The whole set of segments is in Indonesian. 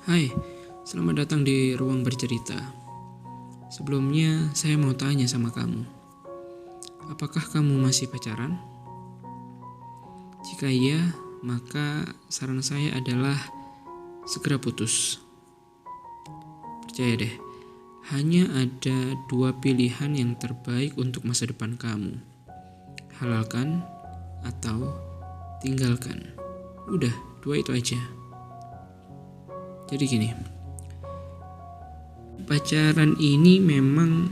Hai, selamat datang di Ruang Bercerita. Sebelumnya, saya mau tanya sama kamu. Apakah kamu masih pacaran? Jika iya, maka saran saya adalah segera putus. Percaya deh, hanya ada dua pilihan yang terbaik untuk masa depan kamu. Halalkan atau tinggalkan. Udah, dua itu aja. Jadi gini, pacaran ini memang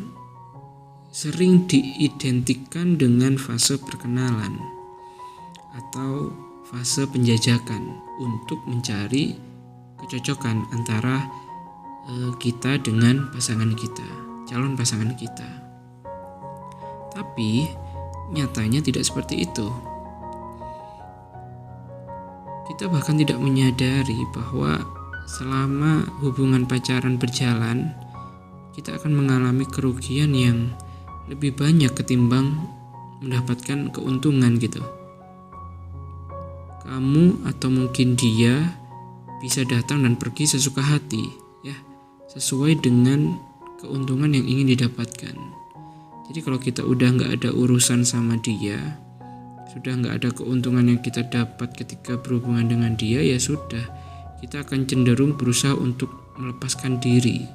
sering diidentikan dengan fase perkenalan atau fase penjajakan untuk mencari kecocokan antara kita dengan pasangan kita, calon pasangan kita. Tapi nyatanya tidak seperti itu. Kita bahkan tidak menyadari bahwa selama hubungan pacaran berjalan, kita akan mengalami kerugian yang lebih banyak ketimbang mendapatkan keuntungan gitu. Kamu atau mungkin dia bisa datang dan pergi sesuka hati, ya, sesuai dengan keuntungan yang ingin didapatkan. Jadi kalau kita udah nggak ada urusan sama dia, sudah nggak ada keuntungan yang kita dapat ketika berhubungan dengan dia, ya sudah, kita akan cenderung berusaha untuk melepaskan diri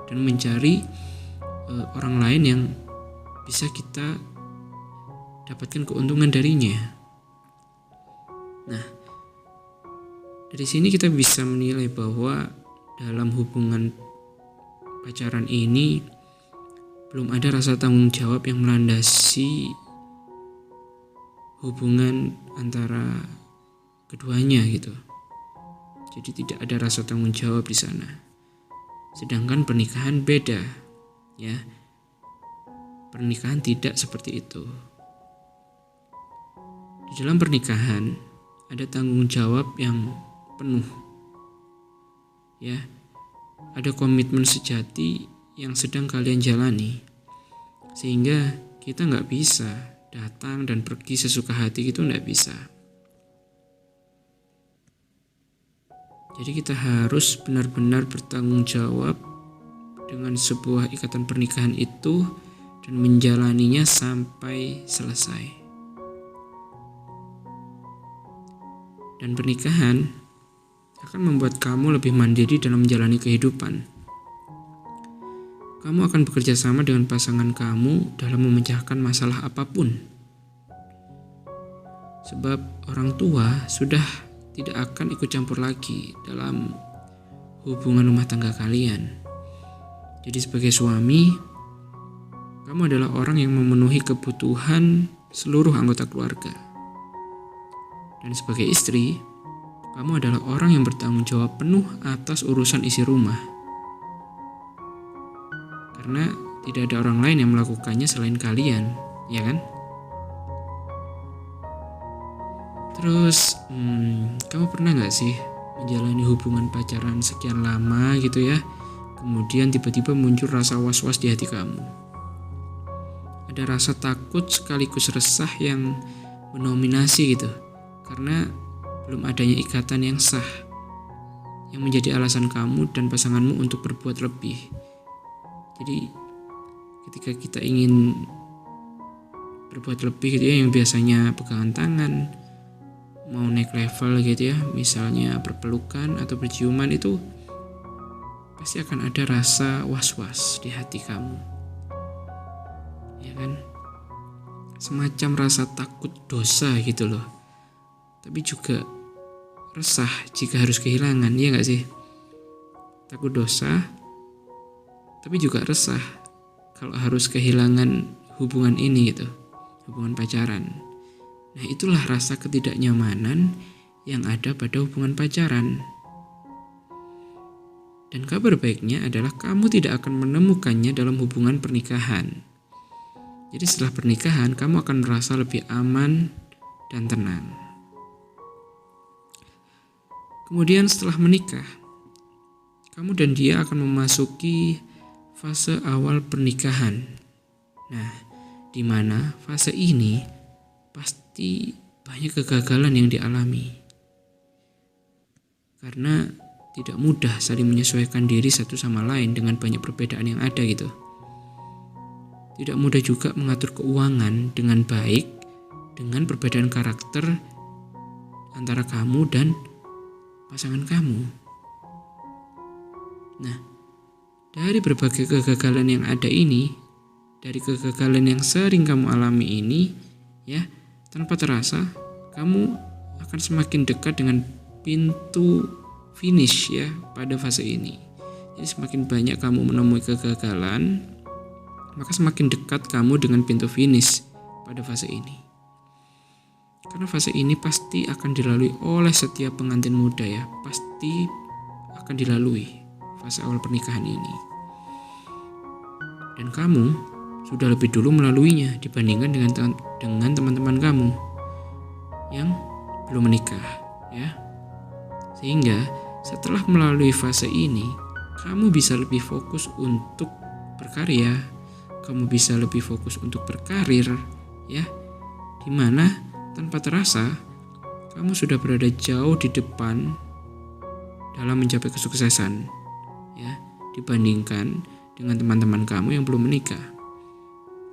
dan mencari orang lain yang bisa kita dapatkan keuntungan darinya. Nah, dari sini kita bisa menilai bahwa dalam hubungan pacaran ini belum ada rasa tanggung jawab yang melandasi hubungan antara keduanya gitu. Jadi tidak ada rasa tanggung jawab di sana. Sedangkan pernikahan beda, ya. Pernikahan tidak seperti itu. Di dalam pernikahan ada tanggung jawab yang penuh, ya. Ada komitmen sejati yang sedang kalian jalani, sehingga kita nggak bisa datang dan pergi sesuka hati, gitu nggak bisa. Jadi kita harus benar-benar bertanggung jawab dengan sebuah ikatan pernikahan itu dan menjalaninya sampai selesai. Dan pernikahan akan membuat kamu lebih mandiri dalam menjalani kehidupan. Kamu akan bekerja sama dengan pasangan kamu dalam memecahkan masalah apapun. Sebab orang tua sudah tidak akan ikut campur lagi dalam hubungan rumah tangga kalian. Jadi sebagai suami, kamu adalah orang yang memenuhi kebutuhan seluruh anggota keluarga. Dan sebagai istri, kamu adalah orang yang bertanggung jawab penuh atas urusan isi rumah. Karena tidak ada orang lain yang melakukannya selain kalian, ya kan? Terus, kamu pernah gak sih menjalani hubungan pacaran sekian lama gitu ya, kemudian tiba-tiba muncul rasa was-was di hati kamu? Ada rasa takut sekaligus resah yang mendominasi gitu, karena belum adanya ikatan yang sah, yang menjadi alasan kamu dan pasanganmu untuk berbuat lebih. Jadi, ketika kita ingin berbuat lebih gitu ya, yang biasanya pegangan tangan, mau naik level gitu ya, misalnya berpelukan atau berciuman, itu pasti akan ada rasa was-was di hati kamu, ya kan? Semacam rasa takut dosa gitu loh, tapi juga resah jika harus kehilangan, ya gak sih? Takut dosa, tapi juga resah kalau harus kehilangan hubungan ini gitu, hubungan pacaran. Nah, itulah rasa ketidaknyamanan yang ada pada hubungan pacaran. Dan kabar baiknya adalah kamu tidak akan menemukannya dalam hubungan pernikahan. Jadi setelah pernikahan, kamu akan merasa lebih aman dan tenang. Kemudian setelah menikah, kamu dan dia akan memasuki fase awal pernikahan. Nah, di mana fase ini pasti banyak kegagalan yang dialami. Karena tidak mudah saling menyesuaikan diri satu sama lain dengan banyak perbedaan yang ada gitu. Tidak mudah juga mengatur keuangan dengan baik dengan perbedaan karakter antara kamu dan pasangan kamu. Nah, dari berbagai kegagalan yang ada ini, dari kegagalan yang sering kamu alami ini, ya, tanpa terasa kamu akan semakin dekat dengan pintu finish ya pada fase ini. Jadi semakin banyak kamu menemui kegagalan, maka semakin dekat kamu dengan pintu finish pada fase ini. Karena fase ini pasti akan dilalui oleh setiap pengantin muda ya, pasti akan dilalui fase awal pernikahan ini. Dan kamu sudah lebih dulu melaluinya dibandingkan dengan teman-teman kamu yang belum menikah ya. Sehingga setelah melalui fase ini, kamu bisa lebih fokus untuk berkarya, kamu bisa lebih fokus untuk berkarir, ya, dimana tanpa terasa kamu sudah berada jauh di depan dalam mencapai kesuksesan, ya, dibandingkan dengan teman-teman kamu yang belum menikah.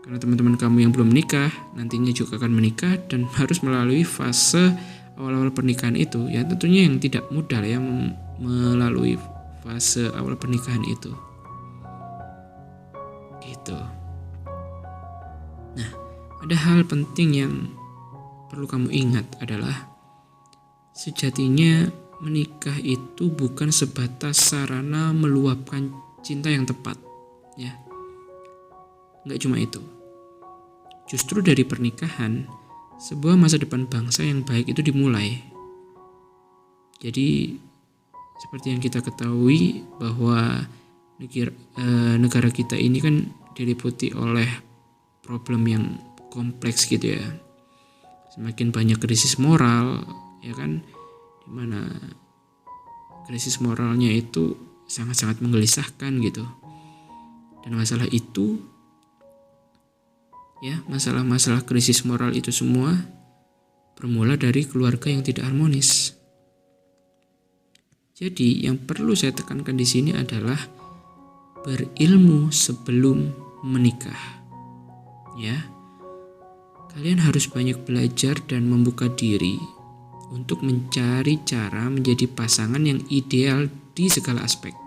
Karena teman-teman kamu yang belum menikah nantinya juga akan menikah dan harus melalui fase awal-awal pernikahan itu, ya tentunya yang tidak mudah ya melalui fase awal pernikahan itu. Gitu. Nah, ada hal penting yang perlu kamu ingat adalah sejatinya menikah itu bukan sebatas sarana meluapkan cinta yang tepat, ya. Nggak cuma itu. Justru dari pernikahan sebuah masa depan bangsa yang baik itu dimulai. Jadi seperti yang kita ketahui bahwa negara kita ini kan diliputi oleh problem yang kompleks gitu ya. Semakin banyak krisis moral, ya kan, dimana krisis moralnya itu sangat-sangat menggelisahkan gitu. Dan masalah itu, ya, masalah-masalah krisis moral itu semua bermula dari keluarga yang tidak harmonis. Jadi yang perlu saya tekankan di sini adalah berilmu sebelum menikah. Ya. Kalian harus banyak belajar dan membuka diri untuk mencari cara menjadi pasangan yang ideal di segala aspek.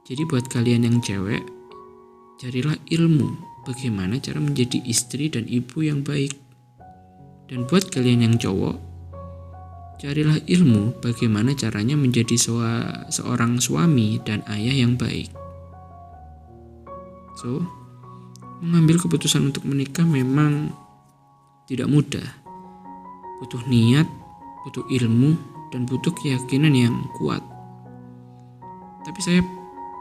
Jadi buat kalian yang cewek, carilah ilmu bagaimana cara menjadi istri dan ibu yang baik. Dan buat kalian yang cowok, carilah ilmu bagaimana caranya menjadi seorang suami dan ayah yang baik. So, mengambil keputusan untuk menikah memang tidak mudah. Butuh niat, butuh ilmu, dan butuh keyakinan yang kuat. Tapi saya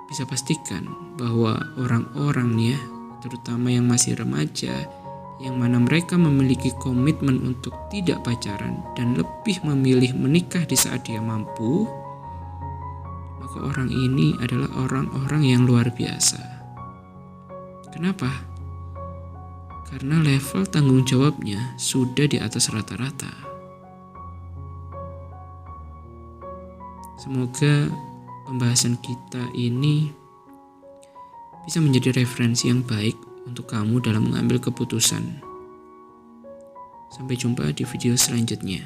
bisa pastikan bahwa orang-orang ya, terutama yang masih remaja, yang mana mereka memiliki komitmen untuk tidak pacaran dan lebih memilih menikah di saat dia mampu, maka orang ini adalah orang-orang yang luar biasa. Kenapa? Karena level tanggung jawabnya sudah di atas rata-rata. Semoga pembahasan kita ini bisa menjadi referensi yang baik untuk kamu dalam mengambil keputusan. Sampai jumpa di video selanjutnya.